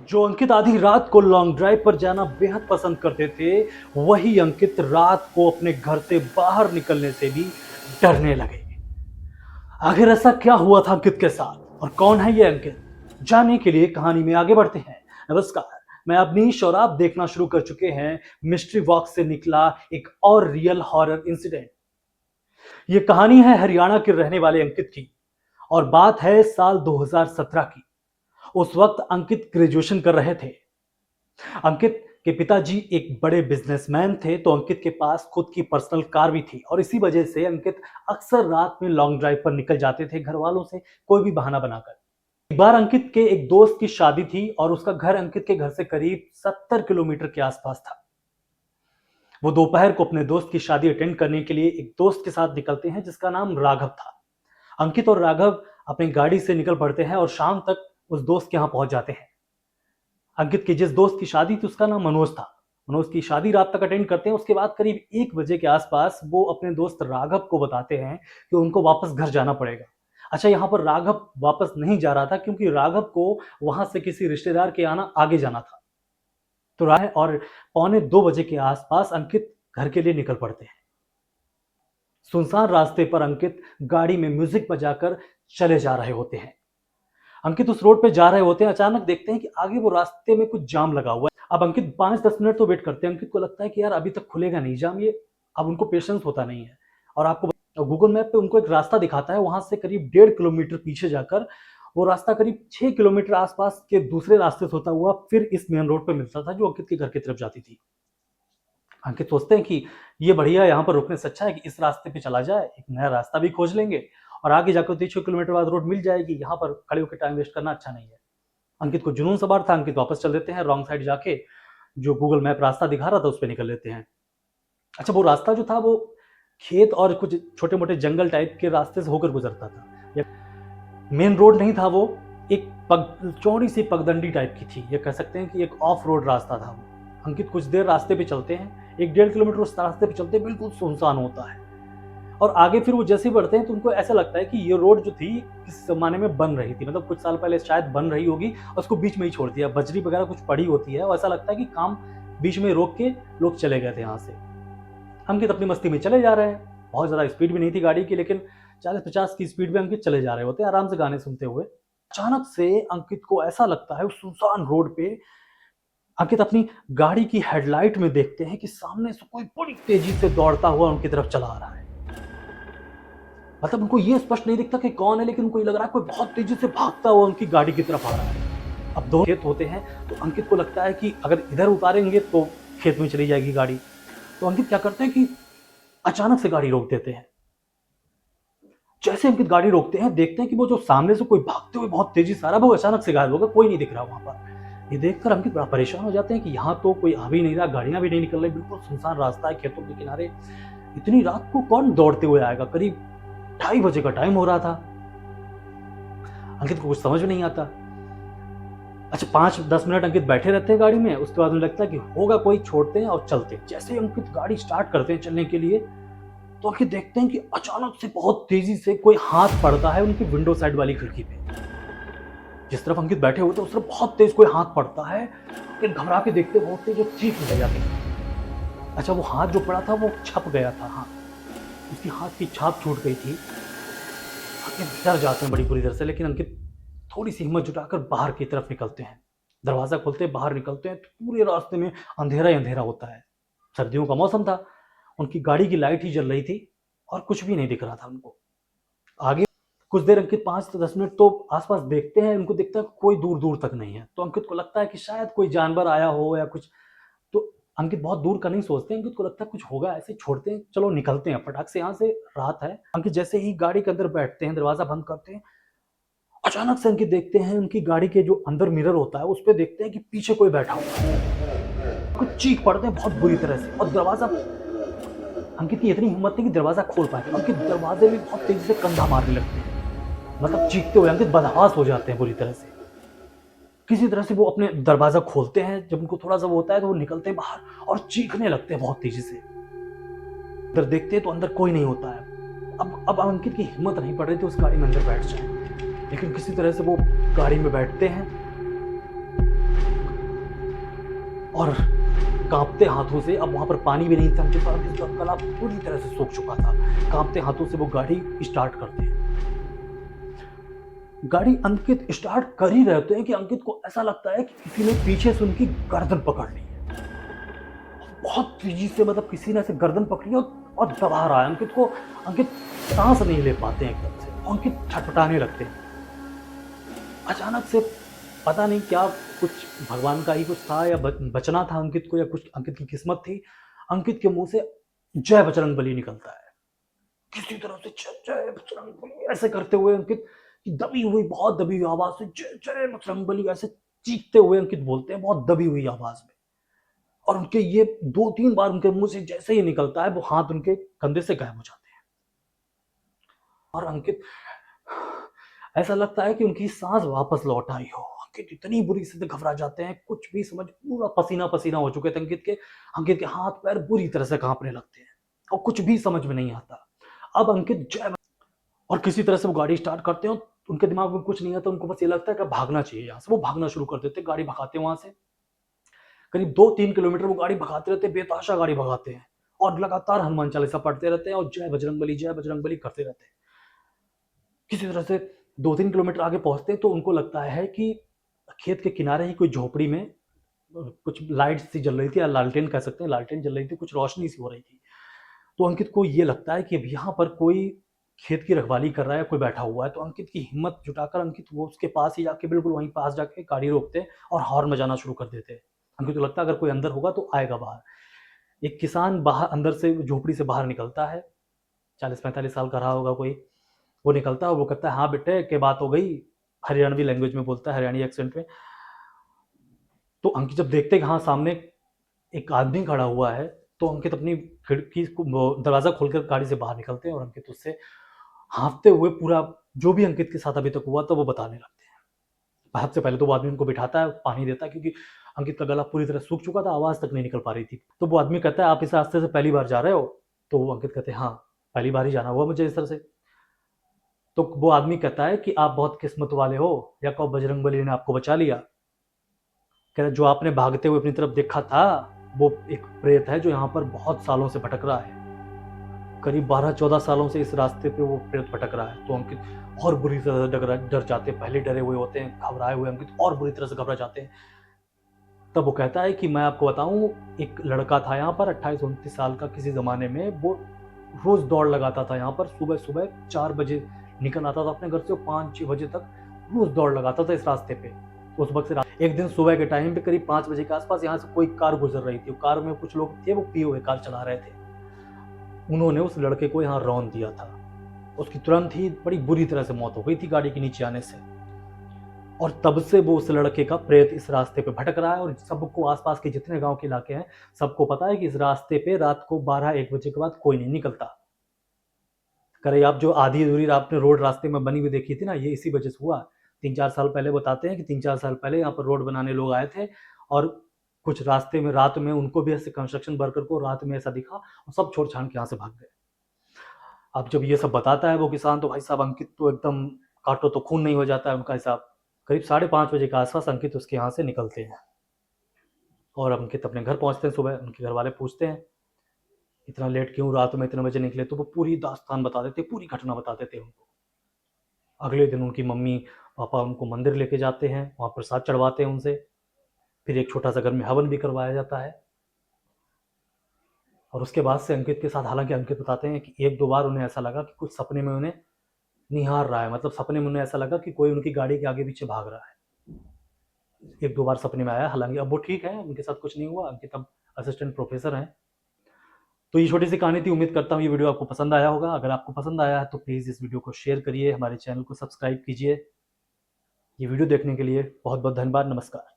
जो अंकित आधी रात को लॉन्ग ड्राइव पर जाना बेहद पसंद करते थे, वही अंकित रात को अपने घर से बाहर निकलने से भी डरने लगे। आखिर ऐसा क्या हुआ था अंकित के साथ और कौन है ये अंकित? जानने के लिए कहानी में आगे बढ़ते हैं। नमस्कार, मैं अवनीश और आप देखना शुरू कर चुके हैं मिस्ट्री बॉक्स से निकला एक और रियल हॉरर इंसिडेंट। ये कहानी है हरियाणा के रहने वाले अंकित की और बात है साल 2017 की। उस वक्त अंकित ग्रेजुएशन कर रहे थे। अंकित के पिताजी एक बड़े बिजनेसमैन थे, तो अंकित के पास खुद की पर्सनल कार भी थी और इसी वजह से अंकित अक्सर रात में लॉन्ग ड्राइव पर निकल जाते थे घर वालों से कोई भी बहाना बनाकर। एक बार अंकित के एक दोस्त की शादी थी और उसका घर अंकित के घर से करीब 70 किलोमीटर के आसपास था। वो दोपहर को अपने दोस्त की शादी अटेंड करने के लिए एक दोस्त के साथ निकलते हैं जिसका नाम राघव था। अंकित और राघव अपनी गाड़ी से निकल पड़ते हैं और शाम तक उस दोस्त के यहां पहुंच जाते हैं। अंकित की जिस दोस्त की शादी थी उसका नाम मनोज था। मनोज की शादी रात तक अटेंड करते हैं। उसके बाद करीब 1 बजे के आसपास वो अपने दोस्त राघव को बताते हैं कि उनको वापस घर जाना पड़ेगा। अच्छा, यहाँ पर राघव वापस नहीं जा रहा था क्योंकि राघव को वहां से किसी रिश्तेदार के आना आगे जाना था। तो राह और 1:45 के आसपास अंकित घर के लिए निकल पड़ते हैं। सुनसान रास्ते पर अंकित गाड़ी में म्यूजिक बजाकर चले जा रहे होते हैं। अंकित उस रोड पे जा रहे होते हैं, अचानक देखते हैं कि आगे वो रास्ते में कुछ जाम लगा हुआ है। अब अंकित 5-10 मिनट तो वेट करते हैं। अंकित को लगता है कि यार अभी तक खुलेगा नहीं जाम, ये अब उनको पेशेंस होता नहीं है। और आपको गूगल मैप पे उनको एक रास्ता दिखाता है, वहां से करीब 1.5 किलोमीटर पीछे जाकर वो रास्ता करीब 6 किलोमीटर आसपास के दूसरे रास्ते से होता हुआ फिर इस मेन रोड पर मिलता था जो अंकित के घर की तरफ जाती थी। अंकित सोचते हैं कि ये बढ़िया, यहाँ पर रुकने से अच्छा है कि इस रास्ते पे चला जाए, एक नया रास्ता भी खोज लेंगे और आगे जाकर 6 किलोमीटर बाद रोड मिल जाएगी। यहाँ पर खड़े होकर टाइम वेस्ट करना अच्छा नहीं है। अंकित को जुनून सवार था। अंकित वापस चल देते हैं, रॉन्ग साइड जाके जो गूगल मैप रास्ता दिखा रहा था उस पर निकल लेते हैं। अच्छा, वो रास्ता जो था वो खेत और कुछ छोटे मोटे जंगल टाइप के रास्ते से होकर गुजरता था। मेन रोड नहीं था, वो एक चौड़ी सी पगडंडी टाइप की थी। ये कह सकते हैं कि एक ऑफ रोड रास्ता था वो। अंकित कुछ देर रास्ते पे चलते हैं, 1-1.5 किलोमीटर उस रास्ते पे चलते बिल्कुल सुनसान होता है और आगे फिर वो जैसे ही बढ़ते हैं तो उनको ऐसा लगता है कि ये रोड जो थी किस जमाने में बन रही थी, मतलब कुछ साल पहले शायद बन रही होगी और उसको बीच में ही छोड़ दिया। बजरी वगैरह कुछ पड़ी होती है और ऐसा लगता है कि काम बीच में रोक के लोग चले गए थे यहाँ से। अंकित अपनी मस्ती में चले जा रहे हैं। बहुत ज़्यादा स्पीड भी नहीं थी गाड़ी की, लेकिन 40-50 की स्पीड में अंकित चले जा रहे होते हैं आराम से गाने सुनते हुए। अचानक से अंकित को ऐसा लगता है उस सुनसान रोड पे, अंकित अपनी गाड़ी की हेडलाइट में देखते हैं कि सामने से कोई बड़ी तेजी से दौड़ता हुआ उनकी तरफ चला आ रहा है। मतलब उनको ये स्पष्ट नहीं दिखता कि कौन है, लेकिन उनको ये लग रहा है कोई बहुत तेजी से भागता हुआ उनकी गाड़ी की तरफ आ रहा है। अब दो खेत होते हैं तो अंकित को लगता है कि अगर इधर उतारेंगे तो खेत में चली जाएगी गाड़ी। तो अंकित क्या करते हैं कि अचानक से गाड़ी रोक देते हैं। जैसे अंकित गाड़ी रोकते हैं देखते हैं कि वो जो सामने से कोई भागते हुए बहुत तेजी से आ रहा है वो अचानक से गायब हो गया, कोई नहीं दिख रहा वहां पर। ये देखकर अंकित बड़ा परेशान हो जाते हैं कि यहाँ तो कोई आ भी नहीं रहा, गाड़ियां भी नहीं निकल रही, बिल्कुल सुनसान रास्ता है खेतों के किनारे। इतनी रात को कौन दौड़ते हुए आएगा? करीब 2:30 बजे का टाइम हो रहा था। अंकित को कुछ समझ में नहीं आता। अच्छा, 5-10 मिनट अंकित बैठे रहते हैं गाड़ी में, उसके बाद उन्हें लगता है कि होगा कोई, छोड़ते हैं और चलते हैं। जैसे ही अंकित गाड़ी स्टार्ट करते हैं चलने के लिए तो अंकित देखते हैं कि अचानक से बहुत तेजी से कोई हाथ पड़ता है उनकी विंडो साइड वाली खिड़की पे। जिस तरफ अंकित बैठे हुए थे उस तरफ बहुत तेज कोई हाथ पड़ता है। अंकित घबरा के देखते बहुत तेज और चीखने लग जाते हैं। अच्छा, वो हाथ जो पड़ा था वो छप गया था, हाँ उसकी हाथ की छाप छूट गई थी। अंकित डर जाते हैं बड़ी बुरी तरह से, लेकिन अंकित थोड़ी सी हिम्मत जुटाकर बाहर की तरफ निकलते हैं। दरवाजा खोलते हैं, बाहर निकलते हैं तो पूरे रास्ते में अंधेरा ही अंधेरा होता है। सर्दियों का मौसम था, उनकी गाड़ी की लाइट ही जल रही थी और कुछ भी नहीं दिख रहा था उनको आगे। कुछ देर अंकित 5-10 मिनट तो आसपास देखते हैं, उनको दिखता है कोई दूर दूर तक नहीं है। तो अंकित को लगता है कि शायद कोई जानवर आया हो या कुछ। तो अंकित बहुत दूर का नहीं सोचते, अंकित को लगता है कुछ होगा, ऐसे छोड़ते हैं, चलो निकलते हैं फटाक से यहाँ से, रात है। अंकित जैसे ही गाड़ी के अंदर बैठते हैं, दरवाजा बंद करते हैं, अचानक से अंकित देखते हैं उनकी गाड़ी के जो अंदर मिरर होता है उस पर देखते हैं कि पीछे कोई बैठा हुआ है। कुछ चीख पड़ते हैं बहुत बुरी तरह से और दरवाजा, अंकित की इतनी हिम्मत नहीं कि दरवाजा खोल पाए। अंकित दरवाजे में बहुत तेजी से कंधा मारने लगते हैं, मतलब चीखते हुए अंकित बदहवास हो जाते हैं बुरी तरह से। किसी तरह से वो अपने दरवाजा खोलते हैं, जब उनको थोड़ा सा वो होता है तो वो निकलते हैं बाहर और चीखने लगते हैं बहुत तेजी से। अंदर देखते हैं तो अंदर कोई नहीं होता है। अब अंकित की हिम्मत नहीं पड़ रही थी उस गाड़ी में अंदर बैठ जाए, लेकिन किसी तरह से वो गाड़ी में बैठते हैं। और कांपते हाथों से, अब वहां पर पानी भी नहीं था, अंकित का गला पूरी तरह से सूख चुका था। कांपते हाथों से वो गाड़ी स्टार्ट करते हैं। गाड़ी अंकित स्टार्ट कर ही रहते हैं कि अंकित को ऐसा लगता है कि किसी ने पीछे से उनकी गर्दन पकड़ ली है। बहुत तेजी से, मतलब किसी ने ऐसे गर्दन पकड़ी है और दबा रहा है अंकित को। अंकित सांस नहीं ले पाते हैं एकदम से, अंकित छटपटाने लगते हैं। अचानक से पता नहीं क्या, कुछ भगवान का ही कुछ था या बचना था अंकित को, या कुछ अंकित की किस्मत थी। अंकित के मुंह से जय बजरंग बली निकलता है। किसी तरह से जय जय बजरंग बली ऐसे करते हुए अंकित की दबी हुई, बहुत दबी हुई आवाज से जय जय बजरंग बली ऐसे चीखते हुए अंकित बोलते हैं, बहुत दबी हुई आवाज में। और उनके ये 2-3 बार उनके मुंह से जैसे ही निकलता है, वो हाथ उनके कंधे से गायब हो जाते हैं। और अंकित, ऐसा लगता है कि उनकी सांस वापस लौट आई हो। अंकित इतनी बुरी से घबरा जाते हैं, कुछ भी समझ, पूरा पसीना पसीना हो चुके थे अंकित के। अंकित के हाथ पैर बुरी तरह से कांपने लगते हैं और कुछ भी समझ में नहीं आता। अब अंकित जय, और किसी तरह से वो गाड़ी स्टार्ट करते हैं। उनके दिमाग में कुछ नहीं आता, उनको बस ये लगता है कि भागना चाहिए यहाँ से। वो भागना शुरू कर देते, गाड़ी भगाते वहां से। करीब 2-3 किलोमीटर वो गाड़ी भगाते रहते, बेतहाशा गाड़ी भगाते हैं और लगातार हनुमान चालीसा पढ़ते रहते हैं और जय बजरंग बली करते रहते हैं। किसी तरह से 2-3 किलोमीटर आगे पहुंचते हैं तो उनको लगता है कि खेत के किनारे ही कोई झोपड़ी में कुछ लाइट सी जल रही थी, या लालटेन कह सकते हैं, लालटेन जल रही थी, कुछ रोशनी सी हो रही थी। तो अंकित को ये लगता है कि अब यहाँ पर कोई खेत की रखवाली कर रहा है, कोई बैठा हुआ है। तो अंकित की हिम्मत जुटाकर अंकित वो उसके पास ही जाके, बिल्कुल वहीं पास जाके गाड़ी रोकते हैं और हॉर्न बजाना शुरू कर देते हैं। अंकित को लगता है अगर कोई अंदर होगा तो आएगा बाहर। एक किसान बाहर, अंदर से झोपड़ी से बाहर निकलता है, 40-45 साल का रहा होगा कोई। वो निकलता है और वो कहता है, हाँ बेटे क्या बात हो गई, हरियाणवी लैंग्वेज में बोलता है, हरियाणी एक्सेंट में। तो अंकित जब देखते हैं कि हाँ सामने एक आदमी खड़ा हुआ है, तो अंकित अपनी खिड़की को, दरवाजा खोलकर गाड़ी से बाहर निकलते हैं और अंकित उससे हाँफते हुए पूरा जो भी अंकित के साथ अभी तक हुआ था वो बताने लगते हैं। सबसे पहले तो वो आदमी उनको बिठाता है, पानी देता है, क्योंकि अंकित का गला पूरी तरह सूख चुका था, आवाज तक नहीं निकल पा रही थी। तो वो आदमी कहता है, आप इस रास्ते से पहली बार जा रहे हो? तो वो अंकित कहते हैं, हाँ पहली बार ही जाना हुआ मुझे इस तरह से। तो वो आदमी कहता है कि आप बहुत किस्मत वाले हो, या कब बजरंग बली ने आपको बचा लिया। कह रहा, जो आपने भागते हुए अपनी तरफ देखा था वो एक प्रेत है जो यहाँ पर बहुत सालों से भटक रहा है। करीब 12-14 सालों से इस रास्ते पे वो प्रेत भटक रहा है। तो अंकित और बुरी तरह से डर जाते हैं, पहले डरे हुए होते हैं, घबराए हुए अंकित और बुरी तरह से घबरा जाते हैं। तब वो कहता है कि मैं आपको बताऊं, एक लड़का था यहाँ पर 28-29 साल का, किसी जमाने में वो रोज दौड़ लगाता था यहाँ पर। सुबह सुबह 4 बजे निकल आता था अपने घर से, 5-6 बजे तक रोज दौड़ लगाता था इस रास्ते पे। उस वक्त से एक दिन सुबह के टाइम पे करीब 5 बजे के आसपास यहाँ से कोई कार गुजर रही थी। कार में कुछ लोग थे, वो पिए हुए कार चला रहे थे। उन्होंने उस लड़के को यहाँ रौंद दिया था। उसकी तुरंत ही बड़ी बुरी तरह से मौत हो गई थी गाड़ी के नीचे आने से। और तब से वो उस लड़के का प्रेत इस रास्ते पे भटक रहा है। और सबको, आसपास के जितने गांव के इलाके हैं, सबको पता है कि इस रास्ते पे रात को 12-1 बजे के बाद कोई नहीं निकलता। करे आप जो आधी अधूरी आपने रोड रास्ते में बनी हुई देखी थी ना, ये इसी वजह से हुआ। 3-4 साल पहले बताते हैं कि 3-4 साल पहले यहाँ पर रोड बनाने लोग आए थे, और कुछ रास्ते में रात में उनको भी ऐसे कंस्ट्रक्शन वर्कर को रात में ऐसा दिखा और सब छोड़ छाड़ के यहाँ से भाग गए। अब जब ये सब बताता है वो किसान, तो भाई साहब अंकित तो एकदम काटो तो खून नहीं हो जाता है उनका हिसाब। करीब 5:30 बजे के आसपास अंकित उसके यहाँ से निकलते हैं और अंकित अपने घर पहुंचते हैं। सुबह उनके घर वाले पूछते हैं, इतना लेट क्यों, रात में इतने बजे निकले? तो वो पूरी दास्तान बता देते, पूरी घटना बता देते उनको। अगले दिन उनकी मम्मी पापा उनको मंदिर लेके जाते हैं, वहाँ प्रसाद चढ़वाते हैं उनसे। फिर एक छोटा सा घर में हवन भी करवाया जाता है। और उसके बाद से अंकित के साथ, हालांकि अंकित बताते हैं कि 1-2 बार उन्हें ऐसा लगा कि कुछ सपने में उन्हें निहार रहा है, मतलब सपने में उन्हें ऐसा लगा कि कोई उनकी गाड़ी के आगे पीछे भाग रहा है। 1-2 बार सपने में आया। हालांकि अब वो ठीक है, उनके साथ कुछ नहीं हुआ, अंकित अब असिस्टेंट प्रोफेसर हैं। तो ये छोटी सी कहानी थी। उम्मीद करता हूँ ये वीडियो आपको पसंद आया होगा। अगर आपको पसंद आया है तो प्लीज़ इस वीडियो को शेयर करिए, हमारे चैनल को सब्सक्राइब कीजिए। ये वीडियो देखने के लिए बहुत बहुत धन्यवाद। नमस्कार।